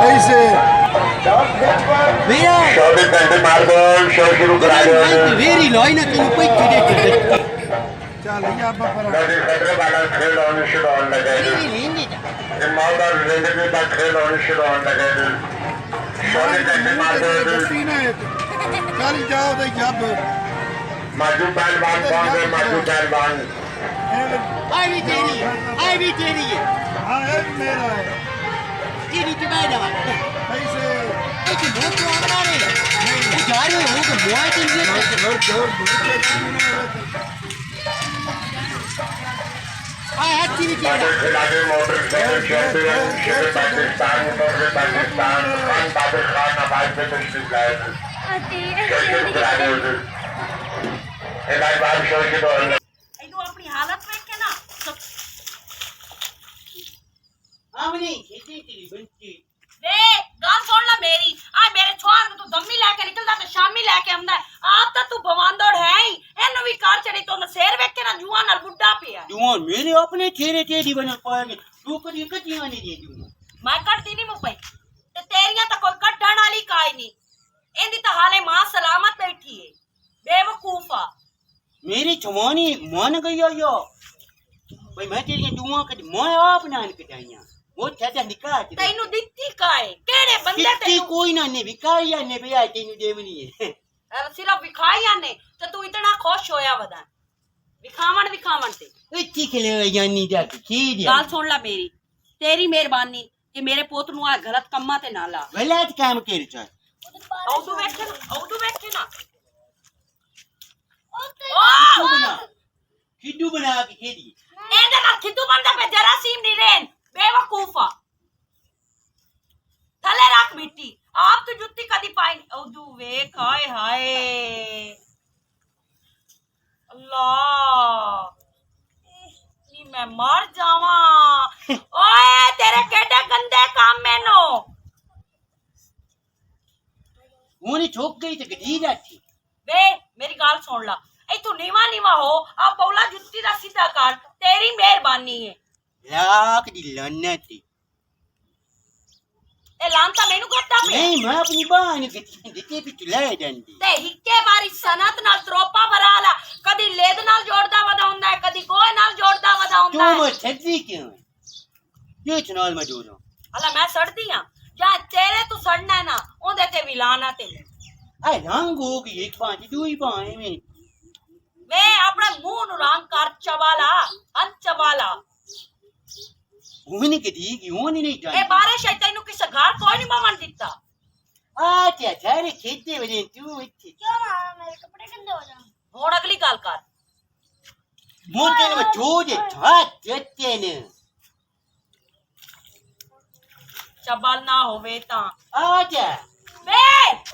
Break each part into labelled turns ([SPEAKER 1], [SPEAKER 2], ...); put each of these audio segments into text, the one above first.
[SPEAKER 1] ऐसे
[SPEAKER 2] भैया वेरी लॉय ना तेन कोई चीज़
[SPEAKER 1] चल या बपरा चल जाओ तो जब
[SPEAKER 3] माजू पहलवान कौन है? माजू पहलवान
[SPEAKER 2] आई भी तेरी है
[SPEAKER 1] हाँ है मेरा है
[SPEAKER 2] तेरी चुकाई दवा
[SPEAKER 1] ऐसे
[SPEAKER 2] एक बहुत तो बना रहे नहीं जा रहे हो कि बुआ के लिए हां अच्छी भी चीज
[SPEAKER 3] खिलाड़ी मोटरसाइकिल चैंपियनशिप पाकिस्तान खान बाबर खान आवाज पे तशरीफ लाए थे
[SPEAKER 4] अपनी हालत देख के ना
[SPEAKER 2] हमने खेती तेरी बंची
[SPEAKER 4] वे गाल छोड़ ला मेरी आ मेरे छोर में तू दम्मी लेके निकलदा ते शामी लेके आंदा आप तो तू भवांदड़ है ही एनु भी कार चढ़ी तो न शेर वेख के ना जुआन नाल बुड्ढा पिया
[SPEAKER 2] जुआन मेरे अपने चेहरे तेरी बना पाएंगे तू कदी कतियां नहीं दे दूंगा
[SPEAKER 4] मैं कटदी नहीं मुंह पे ते तेरियां तो कोई कटण वाली काई नहीं एंदी तो हाले मां सलामत बैठी है बेवकूफा
[SPEAKER 2] मेरी जवानी मान गई यो भाई मैं तेरी जुआन कदी मैं आप नान कटाइयां वो चाचा निकाह
[SPEAKER 4] तैनू दित्ती काए केड़े बंदे
[SPEAKER 2] कितनी कोई ना ने विकाई ने भैया तेनू देवनी है
[SPEAKER 4] सिर्फ विखाइया ने तो तू इतना खुश होया वदा विखावन ते
[SPEAKER 2] इतनी खिले यानी जा की दिया
[SPEAKER 4] गाल सुन ला मेरी तेरी मेहरबानी कि मेरे पुत नु आ गलत कम्मा ते ना ला
[SPEAKER 2] गलत काम कर चाह
[SPEAKER 4] औदू बैठे ना
[SPEAKER 2] खिड्डू बना के खेदी
[SPEAKER 4] एदे ना खिद्दू बनदा पे जरासीम नी रेन बेवकूफा थले रख मिट्टी आप तो जुत्ती कदी पाई औदू वेख हाय हाय अल्लाह नी मैं मर जावा ओए तेरे केडे गंदे काम मैनो
[SPEAKER 2] ओने छोक गई तो गधी जाती
[SPEAKER 4] वे मेरी गाल सुन ला ए तू नीवा हो आ पौला जुत्ती दा सीधा कर तेरी मेहरबानी है
[SPEAKER 2] लाख दी लन्नत
[SPEAKER 4] ए लांता मेनू करता पे
[SPEAKER 2] नहीं मैं अपनी बान के देते भी तुला दंदी
[SPEAKER 4] ते हिक्के बारी सनत नाल त्रोपा भराला कदी लेद नाल जोड़दा वदा हुंदा है कदी कोई नाल जोड़दा वदा हुंदा
[SPEAKER 2] तू
[SPEAKER 4] है
[SPEAKER 2] मैं छदी क्यों ये चनाल में जोड़ो
[SPEAKER 4] अल्लाह मैं सड़दी हां जा तेरे तू सड़ना है ना ओंदे ते विलाना ते
[SPEAKER 2] आ रंग हो गई एक पांच दो ही पाए में
[SPEAKER 4] मैं अपना मुंह नु रंग कर चबाला चबाला
[SPEAKER 2] ओने गधी की ओने नहीं
[SPEAKER 4] ए
[SPEAKER 2] जानी
[SPEAKER 4] बारिश है तैनू किस घर कोई नहीं मावन दिता
[SPEAKER 2] आ क्या थारे खेते वजे तू इत्थे
[SPEAKER 4] क्यों मां मेरे कपड़े गंदे हो जाए हुन अगली गल कर
[SPEAKER 2] मोटे में जोड़े था जत्ते ने
[SPEAKER 4] चबल ना होवे ता
[SPEAKER 2] आ जा
[SPEAKER 4] वे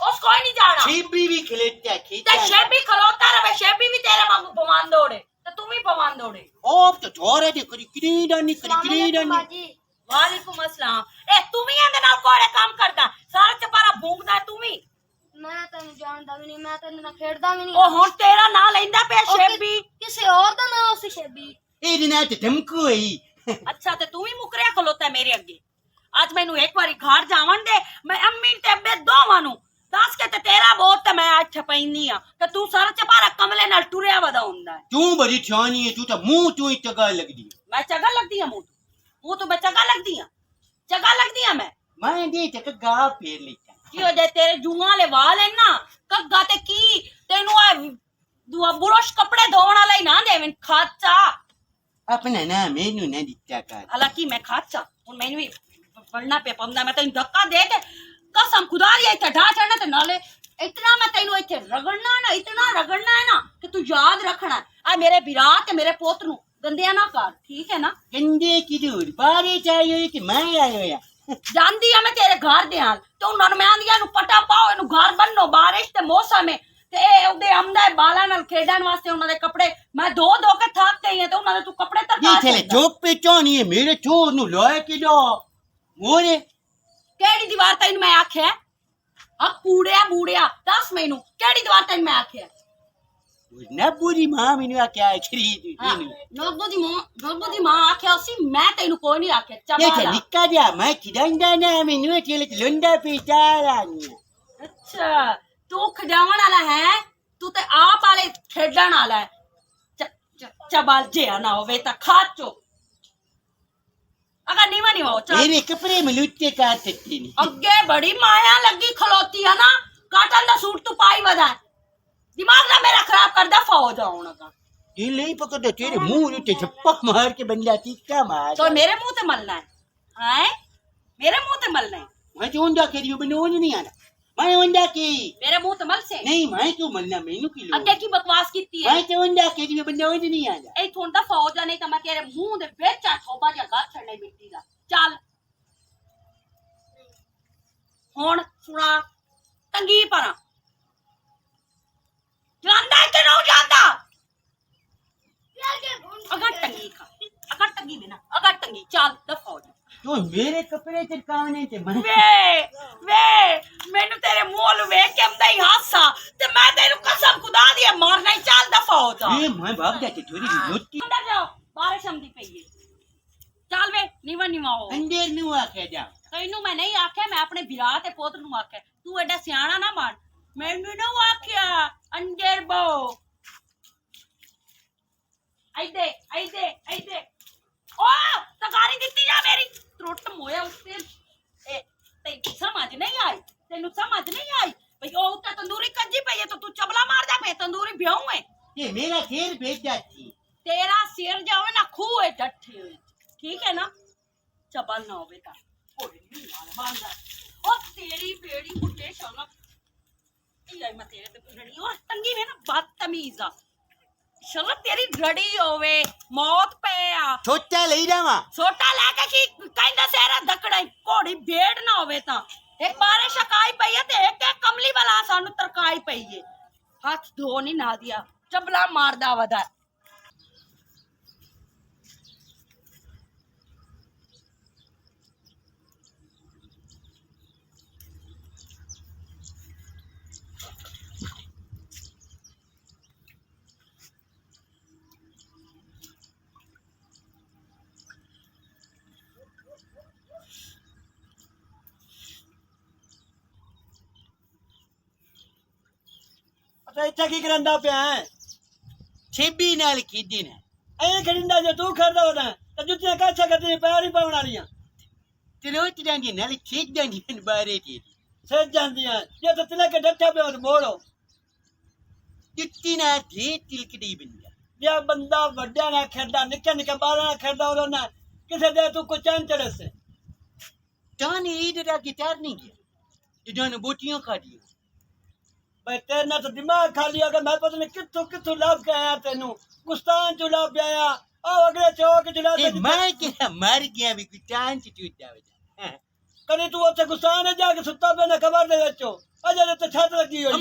[SPEAKER 4] उस कोई नहीं जाना
[SPEAKER 2] छीबी भी खिलेता
[SPEAKER 4] ते
[SPEAKER 2] खींचा
[SPEAKER 4] शेबी खलोता रहे शेबी भी तेरे वांगू भवान दौड़े ते तू भी भवान दौड़े
[SPEAKER 2] ओप तो छोरे दे करी क्रीडानी
[SPEAKER 4] वालेकुम अस्सलाम ए तू भी एंदे नाल कोड़े काम करदा सारा चपारा भूंगदा तू भी
[SPEAKER 5] मैं तैਨੂੰ ਜਾਣਦਾ ਵੀ ਨਹੀਂ ਮੈਂ ਤੈਨੂੰ ਨਾਲ ਖੇਡਦਾ ਵੀ ਨਹੀਂ
[SPEAKER 4] ओ हुन तेरा ना लेंदा पे शेबी
[SPEAKER 5] ਕਿਸੇ ਹੋਰ ਦਾ ਨਾਂ ਉਸ ਸ਼ੇਬੀ
[SPEAKER 2] ए दिन ते धमको ही
[SPEAKER 4] अच्छा ते तू भी मुकरिया खलोता मेरे अगे आज मैनू एक बारी घर जावन दे मैं अम्मी ते अब्बे दोवां नु दस के ते तेरा बहुत ते मैं आज छपैंदी हां ते तू सारा चपारा कमले नाल टुरिया वदा हुंदा है
[SPEAKER 2] तू बड़ी छानी है तू तो मुंह तू ही चगा लगदी
[SPEAKER 4] मैं चगा लगदी हां मुंह तो मैं चगा लगदी हां
[SPEAKER 2] मैं दे ते कगा फेर लेता
[SPEAKER 4] की हो जाए तेरे जुआं ले वाल है ना कग्गा ते की तेनू आ दुआ बुरश कपड़े धोवण वाला ही ना देवन खाचा
[SPEAKER 2] अपना ना मेनू ना दिता कर
[SPEAKER 4] हालांकि मैं खाचा हुन मैनू भी पढ़ना पे पमदा मैं तेन धक्का दे के कसम खुदा दी इथे ढा चढ़ना ते नाले इतना मैं तेनू इथे रगड़ना है ना इतना रगड़ना है ना कि तू याद रखना आ मेरे विराट ते मेरे पुत्र नु गंदिया ना कर ठीक है ना
[SPEAKER 2] गंदे की दूर बारे चाहिए कि मैं आयो या
[SPEAKER 4] जानदी है मैं तेरे घर दे हाल तो उन्होंने मैं आंदिया नु पटा पाओ इनु घर बन्नो बारिश ते मौसम में ते ए ओदे आमदा बाला नाल खेडन वास्ते उन्हां दे कपड़े मैं धो के थक गई है ते उन्हां दे तू कपड़े
[SPEAKER 2] ये
[SPEAKER 4] तरका
[SPEAKER 2] चले जोक पे चोनी है मेरे चोर नु लोए के दो मोरे
[SPEAKER 4] केड़ी दीवार तैनू मैं आख्या आ कूड़िया बूड़िया दस मैनू केड़ी दीवार तैनू मैं आख्या
[SPEAKER 2] नब्बू दी मां मैनू आख्या खरीद
[SPEAKER 4] हाँ नोबू दी मां आख्या सी मैं तेनू कोई नहीं आख्या
[SPEAKER 2] ये
[SPEAKER 4] चबाला
[SPEAKER 2] निक्का जा मैं खिदांदा ना मैनू चले लुंडा पिटारा
[SPEAKER 4] अच्छा तू खजावन वाला है तू ते आप वाले खेडण वाला है चबाल जे ना होवे ता खाचो अगर नीवा नहीं हो चल
[SPEAKER 2] मेरे कपड़े में लुट्टे काटते नहीं
[SPEAKER 4] अगे बड़ी माया लगी खलोती है ना काटन दा सूट तू पाई वदा दिमाग ना मेरा खराब कर दफा हो जाओ ना का
[SPEAKER 2] ये ले पकड़ तेरे मुंह लुट्टे छप्पा मार के बंदा टिक्का मार
[SPEAKER 4] तो मेरे मुंह ते मलना है मेरे मुंह ते मलना है
[SPEAKER 2] मैं तो उंडा के रियो बनो नहीं आना मैं उंडा की
[SPEAKER 4] मेरे मुंह ते मल से
[SPEAKER 2] नहीं मैं क्यों मरना मैनू की लो
[SPEAKER 4] अगे की बकवास कीती है
[SPEAKER 2] मैं तो उंडा के रियो बनो नहीं आना
[SPEAKER 4] ए थोड़ा दफा हो जा नहीं तो मैं तेरे मुंह दे बेच आ ठोबा जा गा छड़ने मिट्टी दा चल हुन सुना तंगी परा जानदा है कि नहीं जानदा अगर तंगी बिना अगर तंगी चल दफा हो जा
[SPEAKER 2] तो मेरे कपड़े चिरकावने ते मैं
[SPEAKER 4] वे मैनू तेरे मुंह नु वेख के अंदा ही हासा ते मैं तेरे कसम खुदा दी मारना ही चल दफा हो जा
[SPEAKER 2] ये मैं भाग जाते छोरी लुट्टी
[SPEAKER 4] अंदर जाओ बारिश आंदी पई है चल वे नीवा हो
[SPEAKER 2] अंदर नु आके जा
[SPEAKER 4] तैनू मैं नहीं आख्या मैं अपने विरा ते पुत्र नु आख्या तू एडा सियाना ना बन मैनू ना आख्या अंदर बो आई दे ओ तकारी दित्ती जा मेरी त्रुट मोया उससे ए ते समझ नहीं आई तेनू समझ नहीं आई भाई ओ उता तंदूरी कज्जी पई है तो तू चबला मार जा पे तंदूरी भ्यों है
[SPEAKER 2] ये मेरा खेल भेज जाती
[SPEAKER 4] तेरा सिर जावे ना खूह डट्ठे हुए ठीक है ना चबल ना होवे ता ओए नी मार बांदा ओ तेरी बेड़ी कुत्ते शाला इलाई मैं तेरे ते रड़ी और तंगी में ना बदतमीज आ शाला तेरी रड़ी होवे मौत पे आ
[SPEAKER 2] छोटा ले जावा
[SPEAKER 4] छोटा लेके की कहंदा सेरा दकड़ा घोड़ी भेड़ ना होवे ता एक बारिश आई पई है ते एक कमली वाला सानू तरकाई पई है हाथ धो नहीं ना दिया चबला मारदा वदा
[SPEAKER 6] ਇੱਥੇ ਕੀ ਕਰੰਦਾ ਪਿਆ ਹੈ
[SPEAKER 2] ਛੇਬੀ ਨਾਲ ਖੇਡੀ ਨਾ
[SPEAKER 6] ਐਂ ਖੜਿੰਦਾ ਜੇ ਤੂੰ ਖੜਦਾ ਹੋਦਾ ਤੇ ਜੁੱਤੀਆਂ ਕਾਛਾ ਕਰਦੀ ਪੈਰ ਹੀ ਪਾਉਣ ਵਾਲੀਆਂ
[SPEAKER 2] ਚਲੋਟ ਜਾਂਦੀ ਨਾਲ ਖੇਡਾਂ ਦੀ ਬਾਰੇ ਦੀ
[SPEAKER 6] ਸੱਜ ਜਾਂਦੀਆਂ ਜੇ ਤੇ ਤਲੇ ਕੇ ਡੱਠਾ ਪਿਆ ਤੇ ਮੋੜੋ
[SPEAKER 2] ਜੁੱਤੀ ਨਾਲ ਦੇ ਤਿਲਕਦੀ ਬੰਦਾ
[SPEAKER 6] ਜੇ ਬੰਦਾ ਵੱਡਿਆਂ ਨਾਲ ਖੇਡਦਾ ਨਿੱਕੇ ਬਾਲਾਂ ਨਾਲ ਖੇਡਦਾ ਉਹਦਾ ਨਾ ਕਿਸੇ ਦੇ ਤੂੰ ਕੋ ਚੰਨ ਚੜਸੇ
[SPEAKER 2] ਤਾਂ ਨਹੀਂ ਇਹਦਾ ਗਿਟਾਰ ਨਹੀਂ ਗਿਆ ਜਦੋਂ ਬੋਟੀਆਂ ਖਾਦੀਆਂ
[SPEAKER 6] भाई तेरे ना तो दिमाग खाली अगर मैं पता नहीं कितों लाभ के आया तेनू गुस्तान चो लाभ आया आओ अगले चौक चला
[SPEAKER 2] ए मैं क्या मर गया भी गुस्तान से टूटा हो
[SPEAKER 6] कभी तू उसे गुस्तान जाके सुता पे ना खबर दे बच्चों अजय तो छत लगी हुई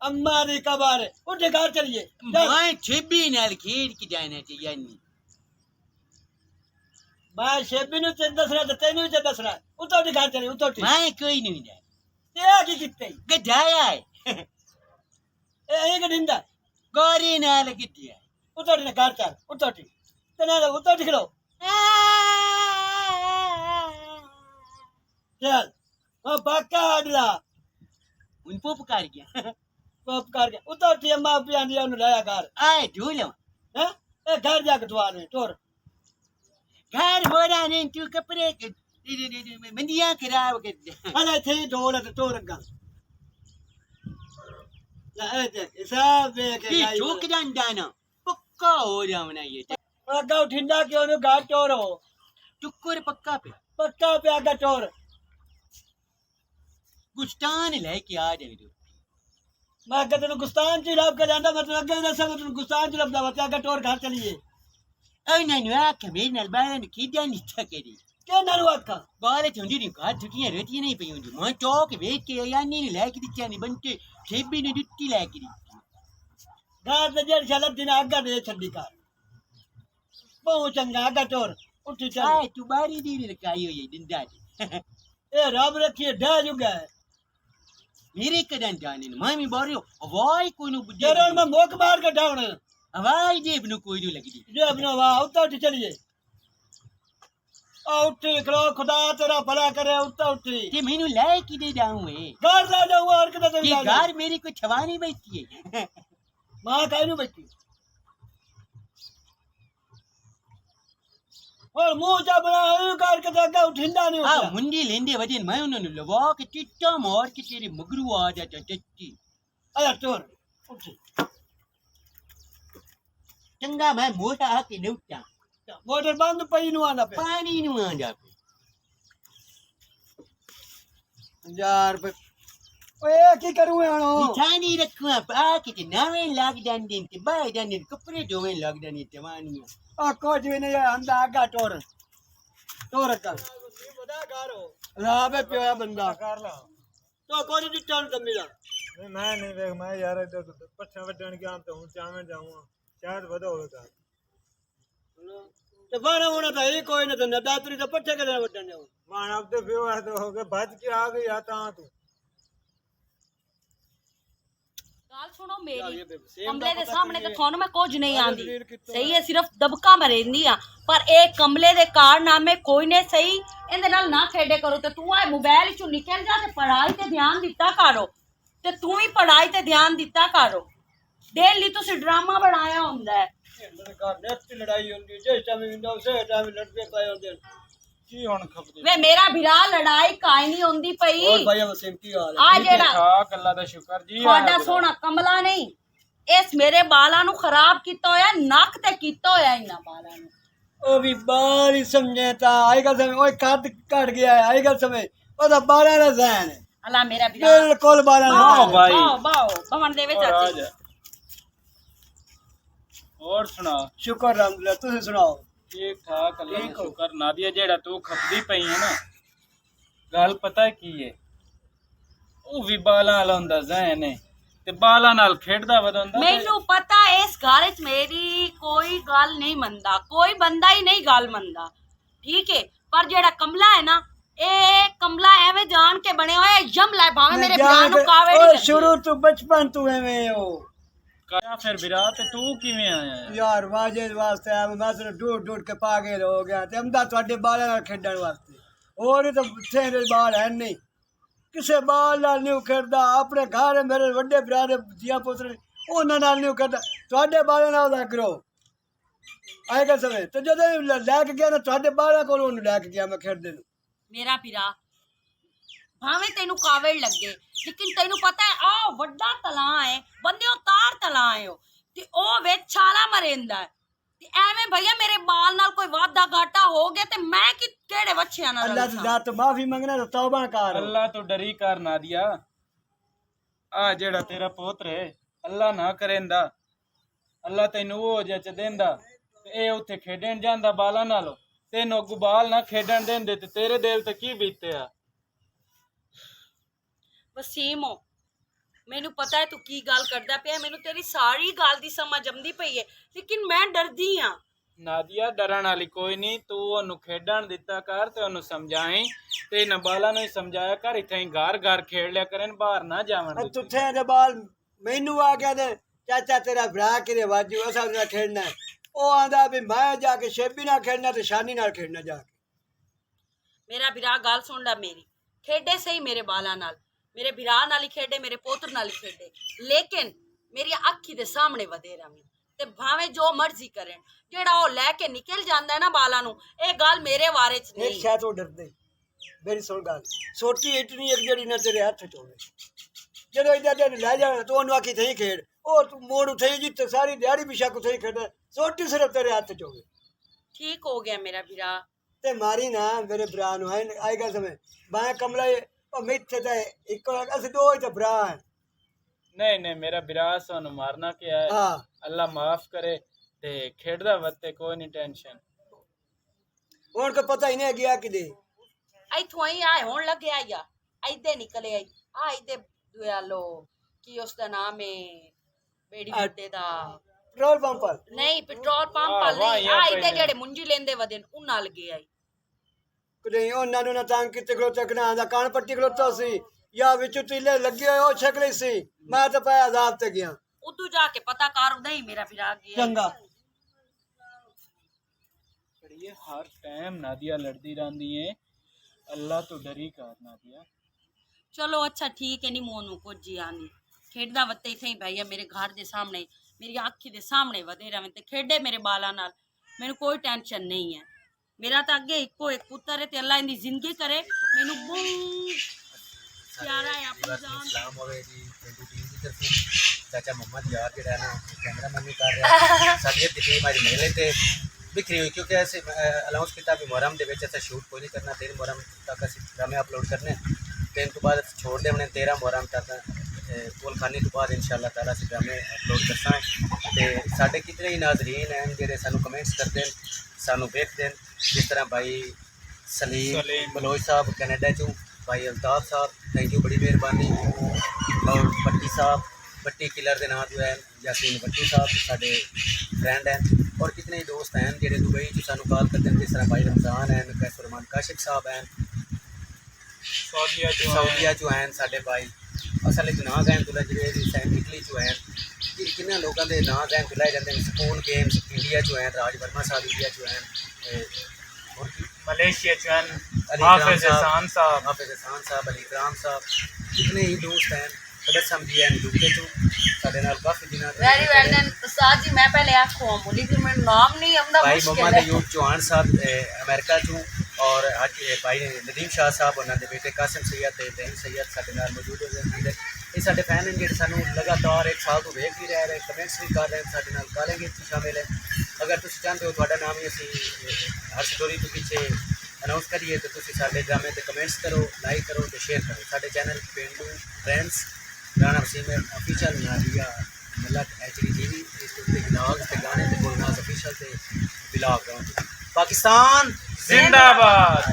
[SPEAKER 6] अम्मा दी कबर उठ घर चलिए
[SPEAKER 2] मैं छेबी नाल खेड के जाना चाहिए नहीं
[SPEAKER 6] मैं शेबी नु ते दसना ते तेनू ते दसना उतो घर चलिए उतो
[SPEAKER 2] मैं कोई नहीं जाए
[SPEAKER 6] ते आ की कित्ते
[SPEAKER 2] गधाया है
[SPEAKER 6] ए गडिंदा
[SPEAKER 2] गोरी नाल गधिया
[SPEAKER 6] उतो ने घर चल उतो तना उतो खलो चल ओ बाका आडला
[SPEAKER 2] उन पुकार गया
[SPEAKER 6] पुकार गया उतो अम्मा पियानी ओनु लाया घर
[SPEAKER 2] आए ढूलो
[SPEAKER 6] हैं ए घर जाके द्वार में तोर
[SPEAKER 2] घर मोरा ने तू कपड़े मंदिया खराब कर दे
[SPEAKER 6] अरे थे ढोल तो तोर गा ला ए देख सब देख
[SPEAKER 2] ये ठोक दाना पक्का हो जावना ये
[SPEAKER 6] अगा ठंडा क्यों नु गा चोरो
[SPEAKER 2] टुक्कर पक्का
[SPEAKER 6] पे आगा चोर
[SPEAKER 2] गुस्तान लेके आ जाए तो
[SPEAKER 6] मैं अगर तेन गुस्तान च लाभ कर जांदा मतलब अगे दसा मैं तेन गुस्तान च लबदा वते आगा चोर घर चलिए
[SPEAKER 2] ओ ननु आके मेरे नाल बाहर खीदा नहीं थकेरी
[SPEAKER 6] के नारू आखा
[SPEAKER 2] बाले चंदी नहीं कहा छुट्टियां रहती नहीं पई हुंदी मैं चौक वेख के यानी ने लेके दित्ती नहीं बनते ठेबी ने जुत्ती लेके दी
[SPEAKER 6] घर ते जेड़ चल दिन आगा दे छड्डी कर बहु चंगा आगा चोर उठ चल
[SPEAKER 2] आए तू बारी दी रखाई हुई है जिंदा
[SPEAKER 6] ए रब रखिए ढह जुगा है
[SPEAKER 2] मेरे कदन जाने मैं भी बोरियो हवाई कोई नु बुझे
[SPEAKER 6] तेरे में मोक मार के डाउन
[SPEAKER 2] हवाई जेब नु कोई नु लगदी
[SPEAKER 6] जे अपना वाह उतर चलिए आ उठी खलो खुदा तेरा भला करे उतर उठी
[SPEAKER 2] ते मेनू लाए की दे जाऊं है
[SPEAKER 6] घर ला जाऊं और किधर
[SPEAKER 2] कि
[SPEAKER 6] चली
[SPEAKER 2] घर मेरी कोई छवानी बैठी है
[SPEAKER 6] मां काई नु बैठी और मुंह जा बना कर के जगह उठिंदा नहीं
[SPEAKER 2] हां
[SPEAKER 6] होता
[SPEAKER 2] मुंडी लेंदे वजन मैं उन्होंने लवा के चिट्टा मार के तेरे मगरू आ जाता चच्ची
[SPEAKER 6] अरे तोर उठी
[SPEAKER 2] चंगा मैं मोटा के नउटा
[SPEAKER 6] मोटर बंद पई नु आना पे
[SPEAKER 2] पानी नु आ जा
[SPEAKER 6] यार ओए की करूं हणो
[SPEAKER 2] निठानी रखवा पाके ते नवे लाग जांदे ते बाय जांदे कपड़े धोवे लाग जांदे जवानी
[SPEAKER 6] आ कुछ भी नहीं अंदा आगा टोर कर बड़ा गारो राबे पिया बंदा कर ला तो कोई रिटर्न कर मिला
[SPEAKER 1] मैं नहीं देख मैं यार इधर पट्ठा वड्डण गया तो हूं चावे जाऊंगा शायद वदा होगा
[SPEAKER 6] तो बाना होना था ये कोई ना तो नदातरी तो पट्टे के वटन जाऊं
[SPEAKER 1] मान अब तो फिर है तो हो गए भज के आ गई आता तू
[SPEAKER 4] गाल सुनो मेरी
[SPEAKER 6] ये सेम
[SPEAKER 4] कमले दे सामने तो थानू मैं कुछ नहीं आंदी सही है सिर्फ दबका मरेंदी आ पर एक कमले दे कारनामे कोई ने सही इंदे नाल ना खेडे करो ते तू आ मोबाइल चो निकल जा ते पढ़ाई ते ध्यान दिता करो ते तू ही पढ़ाई ते ध्यान दिता करो डेली तुसी ड्रामा बनाया हुंदा है
[SPEAKER 6] मेरे घर नेट की लड़ाई होंदी जिस टाइम विंडो से टाइम लड़के पाए होंदे
[SPEAKER 1] की हुन खपदे
[SPEAKER 4] वे मेरा भिरा लड़ाई काई नहीं होंदी पई
[SPEAKER 6] और भाई वो सेम की हाल
[SPEAKER 4] आ जेड़ा
[SPEAKER 1] खाक अल्लाह दा शुक्र जी
[SPEAKER 4] ਤੁਹਾਡਾ ਸੋਹਣਾ ਕਮਲਾ ਨਹੀਂ ਇਸ ਮੇਰੇ ਬਾਲਾਂ ਨੂੰ ਖਰਾਬ ਕੀਤਾ ਹੋਇਆ ਨੱਕ ਤੇ ਕੀਤਾ ਹੋਇਆ ਇਹਨਾਂ ਬਾਲਾਂ ਨੂੰ
[SPEAKER 6] ओ भी बाल ही समझे ता आएगा समय ओए काट कट गया है आएगा समय ओदा 12 दा ज़हन है
[SPEAKER 4] ਅੱਲਾ ਮੇਰਾ ਵੀਰਾ
[SPEAKER 6] बिल्कुल 12 दा
[SPEAKER 4] ਬਾਓ
[SPEAKER 1] भाई।
[SPEAKER 4] ਬਾਓ ਭਵਨ ਦੇ ਵਿੱਚ ਚਾਚੀ
[SPEAKER 1] और सुना
[SPEAKER 6] शुक्र अल्हम्दुलिल्लाह तुसी सुनाओ
[SPEAKER 1] ठीक ठाक अल्लाह दा शुक्र नादिया जेड़ा तू खपदी पई है ना गल पता की है ਉਹ ਵੀ ਬਾਲਾਂ ਵਾਲਾ ਹੁੰਦਾ ਜ਼ਹਿਨ ਹੈ ਤੇ ਬਾਲਾਂ ਨਾਲ ਖੇਡਦਾ ਵਧਾਉਂਦਾ
[SPEAKER 4] ਮੈਨੂੰ ਪਤਾ ਇਸ ਘਰ ਵਿੱਚ ਮੇਰੀ ਕੋਈ ਗੱਲ ਨਹੀਂ ਮੰਨਦਾ ਕੋਈ ਬੰਦਾ ਹੀ ਨਹੀਂ ਗੱਲ ਮੰਨਦਾ ਠੀਕ ਹੈ ਪਰ ਜਿਹੜਾ ਕਮਲਾ ਹੈ ਨਾ ਇਹ ਕਮਲਾ ਐਵੇਂ ਜਾਣ ਕੇ ਬਣਿਆ ਹੋਇਆ ਯਮਲਾ ਭਾਵੇਂ ਮੇਰੇ ਭਰਾ ਨੂੰ ਕਾਵੇ
[SPEAKER 6] ओए
[SPEAKER 4] ਨਹੀਂ
[SPEAKER 6] शुरू तो बचपन तू एवें हो
[SPEAKER 1] ਕਾਇਆ ਫਿਰ ਵੀਰਾ ਤੇ ਤੂੰ ਕਿਵੇਂ ਆਇਆ ਹੈ
[SPEAKER 6] यार वाजे वास्ते आ मैं तो ढूंढ के पागल हो गया ते हमदा ਤੁਹਾਡੇ ਬਾਲਾਂ ਨਾਲ ਖੇਡਣ ਵਾਸਤੇ ਹੋਰ ਤਾਂ ਤੇਰੇ ਬਾਲ ਹੈ ਨਹੀਂ ਕਿਸੇ ਬਾਲ ਨਾਲ ਨਹੀਂ ਖੇਡਦਾ ਆਪਣੇ ਘਰ ਮੇਰੇ ਵੱਡੇ ਭਰਾ ਦੇ ਜੀਆ ਪੁੱਤਰ ਉਹਨਾਂ ਨਾਲ ਨਹੀਂ ਖੇਡਦਾ ਤੁਹਾਡੇ ਬਾਲਾਂ ਨਾਲ ਦਾ ਕਰੋ ਆਏਗਾ ਸਮੇਂ ਤੇ ਜਦੋਂ ਲੈ ਕੇ ਗਿਆ ਨਾ ਤੁਹਾਡੇ ਬਾਲਾਂ ਕੋਲ ਉਹਨੂੰ ਲੈ ਕੇ ਗਿਆ ਮੈਂ ਖੇਡਦੇ ਨੂੰ
[SPEAKER 4] ਮੇਰਾ ਵੀਰਾ ਭਾਵੇਂ ਤੈਨੂੰ ਕਾਵੜ ਲੱਗੇ ਲੇਕਿਨ ਤੈਨੂੰ ਪਤਾ ਹੈ ਆ ਵੱਡਾ ਤਲਾਅ ਹੈ ਬੰਦਿਓ ਤਾਰ ਤਲਾਅ ਹੈ ਉਹ ਤੇ ਉਹ ਵਿੱਚ ਛਾਲਾ ਮਰੇਂਦਾ ਹੈ ਤੇ ਐਵੇਂ ਭਈਆ ਮੇਰੇ ਬਾਲ ਨਾਲ ਕੋਈ ਵਾਦਾ ਘਾਟਾ ਹੋ ਗਿਆ ਤੇ ਮੈਂ ਕਿਹੜੇ ਵੱਛਿਆਂ ਨਾਲ
[SPEAKER 6] अल्लाह से जात माफी मंगना तो तौबा कर
[SPEAKER 1] ਅੱਲਾਹ ਤੋਂ ਡਰੀ ਕਰ ਨਾ ਦਿਆ ਆ ਜਿਹੜਾ ਤੇਰਾ ਪੁੱਤਰ ਹੈ ਅੱਲਾਹ ਨਾ ਕਰੇਂਦਾ ਅੱਲਾਹ ਤੈਨੂੰ ਉਹ ਜੱਜ ਦੇਂਦਾ ਤੇ ਇਹ ਉੱਥੇ ਖੇਡਣ ਜਾਂਦਾ ਬਾਲਾਂ ਨਾਲ ਤੈਨੂੰ ਅੱਗੋਂ ਬਾਲ ਨਾ ਖੇਡਣ ਦਿੰਦੇ ਤੇ ਤੇਰੇ ਦਿਲ ਤੇ ਕੀ ਬੀਤਿਆ
[SPEAKER 4] ਵਸੀਮੋ ਮੈਨੂੰ ਪਤਾ ਹੈ ਤੂੰ ਕੀ ਗੱਲ ਕਰਦਾ ਪਿਆ ਮੈਨੂੰ ਤੇਰੀ ਸਾਰੀ ਗੱਲ ਦੀ ਸਮਝ ਆਉਂਦੀ ਪਈ ਹੈ ਲੇਕਿਨ ਮੈਂ ਡਰਦੀ ਆ
[SPEAKER 1] ਨਾਦੀਆ ਡਰਨ ਵਾਲੀ ਕੋਈ ਨਹੀਂ ਤੂੰ ਉਹਨੂੰ ਖੇਡਣ ਦਿੱਤਾ ਕਰ ਤੇ ਉਹਨੂੰ ਸਮਝਾਈ ਤੇ ਇਹਨਾਂ ਬਾਲਾਂ ਨੂੰ ਹੀ ਸਮਝਾਇਆ ਕਰ ਇੱਥੇ ਹੀ ਘਰ ਖੇਡ ਲਿਆ ਕਰਨ ਬਾਹਰ ਨਾ ਜਾਵਣ ਦਿੱਤੀ।
[SPEAKER 6] तुथे दे बाल मैनू आ गया दे चाचा तेरा भरा के वाजू असा ना खेलना है ओ आंदा भी मैं जाके शेबी ना खेलना ते शानी नाल खेलना जाके
[SPEAKER 4] ਮੇਰਾ ਵੀਰਾ ਗੱਲ ਸੁਣ ਲੈ ਮੇਰੀ ਖੇਡੇ ਸਹੀ ਮੇਰੇ ਬਾਲਾਂ ਨਾਲ ਮੇਰੇ ਵੀਰਾ ਨਾਲ ਹੀ ਖੇਡੇ ਮੇਰੇ ਪੋਤਰ ਨਾਲ ਹੀ ਖੇਡੇ ਲੇਕਿਨ ਮੇਰੀ ਅੱਖੀ ਦੇ ਸਾਹਮਣੇ ਵਧੇ ਰਵੀ ਤੇ ਭਾਵੇਂ ਜੋ ਮਰਜ਼ੀ ਕਰਨ ਜਿਹੜਾ ਉਹ ਲੈ ਕੇ ਨਿਕਲ ਜਾਂਦਾ ਹੈ ਨਾ ਬਾਲਾਂ ਨੂੰ ਇਹ ਗੱਲ ਮੇਰੇ ਬਾਰੇ ਚ
[SPEAKER 6] एक
[SPEAKER 4] ਨਹੀਂ
[SPEAKER 6] शायद वो डरदे मेरी सुन गल सोटी इतनी एक जड़ी ना तेरे हाथ च होवे जदों इधर दे ले जा तो ओनु आखी थई खेड ओ तू मोड़ उठे जी ते सारी दिहाड़ी बिशा को थई खेड सोटी सिर्फ तेरे हाथ च होवे
[SPEAKER 4] ठीक हो गया मेरा ਵੀਰਾ
[SPEAKER 6] ते मारी ना मेरे भरा नु है आएगा समय मैं कमला ओ मिथे ते एक अस दो ही ते भरा है
[SPEAKER 1] नहीं नहीं मेरा विरास ਉਹਨੂੰ ਮਾਰਨਾ ਕਿਹਾ ਹੈ
[SPEAKER 6] हां
[SPEAKER 1] ਅੱਲਾ ਮਾਫ ਕਰੇ ਤੇ ਖੇਡਦਾ ਵਕਤ ਕੋਈ ਨਹੀਂ ਟੈਨਸ਼ਨ
[SPEAKER 6] ਹੁਣ ਕੋ ਪਤਾ ਹੀ ਨਹੀਂ ਗਿਆ ਕਿਦੇ
[SPEAKER 4] ਇੱਥੋਂ ਹੀ ਆਏ ਹੁਣ ਲੱਗਿਆ ਆ ਇੱਦੇ ਨਿਕਲੇ ਆਈ ਆ ਇੱਦੇ ਦੁਆਲੋ ਕੀ ਉਸ ਦਾ ਨਾਮ ਹੈ ਬੇੜੀ ਬੁੱਢੇ ਦਾ
[SPEAKER 6] पेट्रोल पंप पर
[SPEAKER 4] ਨਹੀਂ ਪੈਟਰੋਲ ਪੰਪ
[SPEAKER 1] ਵਾਹ,
[SPEAKER 4] ਵਾਲੇ ਆ
[SPEAKER 1] ਯਾਰ
[SPEAKER 4] ਇੱਦੇ
[SPEAKER 1] ਪਹਿਲੇ।
[SPEAKER 4] ਜਿਹੜੇ ਮੁੰਜੀ ਲੈਂਦੇ ਵਦੇ ਨੇ ਉਹਨਾਂ ਲੱਗੇ ਆਈ
[SPEAKER 6] कुछ ਉਹਨਾਂ ਨੂੰ ਨਾ ਤੰਗ ਕਿਤੇ ਖਲੋਤਾ ਕਨਾ ਦਾ ਕਾਨ ਪੱਟੀ ਖਲੋਤਾ ਸੀ या विच तीले लगे हुए ओ छकली सी मैं तो पे आजाद ते गया
[SPEAKER 4] उतू जाके पता कर नहीं मेरा फिर आ गया
[SPEAKER 6] चंगा
[SPEAKER 1] ये हर टाइम नादिया लड़ती रहती है अल्लाह तो डरी कर नादिया
[SPEAKER 4] चलो अच्छा ठीक है नहीं मोनू को जी आनी खेडदा वत्ते ही सही भैया मेरे घर के सामने मेरी आँखी के सामने वधे रहे ते खेडे मेरे बाला नाल मैनू कोई टेंशन नहीं है मेरा तो अगे इको एक पुत्र है ते अल्लाह इनकी जिंदगी करे मैनू बहुत प्यारा है अपनी जान
[SPEAKER 7] सलाम होवे जी पिंडू टीम की तरफ चाचा मोहम्मद यार जेड़ा ना कैमरामैन भी कर रहा साडी दी टीम आज मेले ते बिखरी हुई क्योंकि ऐसे अनाउंस किया भी मुहर्रम दे विच असां शूट कोई नहीं करना 3 मुहर्रम तक असीं ड्रामे अपलोड करने 3 तो बाद छोड़ दे हमने 13 मुहर्रम तक कोल खाने तो बाद इंशाअल्लाह ताला असीं ड्रामे अपलोड करसां ते साडे कितने ही नाज़रीन हैं जेड़े सानू कमेंट्स करदे न सानू देखदे न जिस तरह भाई सलीम बलोच साहब कनाडा चों भाई अल्ताफ साहब थैंक यू बड़ी मेहरबानी और पट्टी साहब पट्टी किलर के नाम जो है यासीन भट्टू साहब साढ़े फ्रेंड हैं और कितने ही दोस्त हैं जेडे दुबई जो सानू कॉल करते हैं जिस तरह भाई रमज़ान हैं कैसुरमान काशिफ साहब हैं सऊदिया जो हैं साढ़े भाई असल ना गए तुला जे इटली जो हैं किन्ने लोगों के नाम गए बुलाए जाते हैं स्पून गेम्स इंडिया जो हैं राज वर्मा साहब इंडिया जो हैं और
[SPEAKER 1] मलेशिया जो है
[SPEAKER 7] हाफिज एहसान साहब अली इकराम साहब कितने ही दोस्त हैं तबस्सुम जी हैं यूके चो साडे नाल काफी दिनों
[SPEAKER 4] वेरी वेल देन उस्ताद जी मैं पहले आपको बोली कि मेरा नाम नहीं हमदा
[SPEAKER 7] भाई
[SPEAKER 4] मुश्किल
[SPEAKER 7] मोहम्मद
[SPEAKER 4] है
[SPEAKER 7] अयूब चौहान साहब अमेरिका चो और आज भाई नदीम शाह साहब उन्होंने बेटे कासिम सैयद ते दहीम सैयद साडे नाल मौजूद हो ये साडे फैन हैं जेडे सानू लगातार 1 साल तो वेख भी रहे कमेंट्स भी कर रहे हैं साडे नाल कॉलिंग विच शामिल है अगर तुम चाहते हो तुहाडा नाम ही असीं हर स्टोरी तो पीछे अनाउंस करिए तो तुम साडे ड्रामे ते कमेंट्स करो लाइक करो तो शेयर करो साडे चैनल पेंडू friends Rana Waseem official Nadia Malak HD TV इस उत्ते ब्लॉग्स ते गाने ते गुलनाज ऑफिशियल ते ब्लॉग पाकिस्तान
[SPEAKER 1] जिंदाबाद।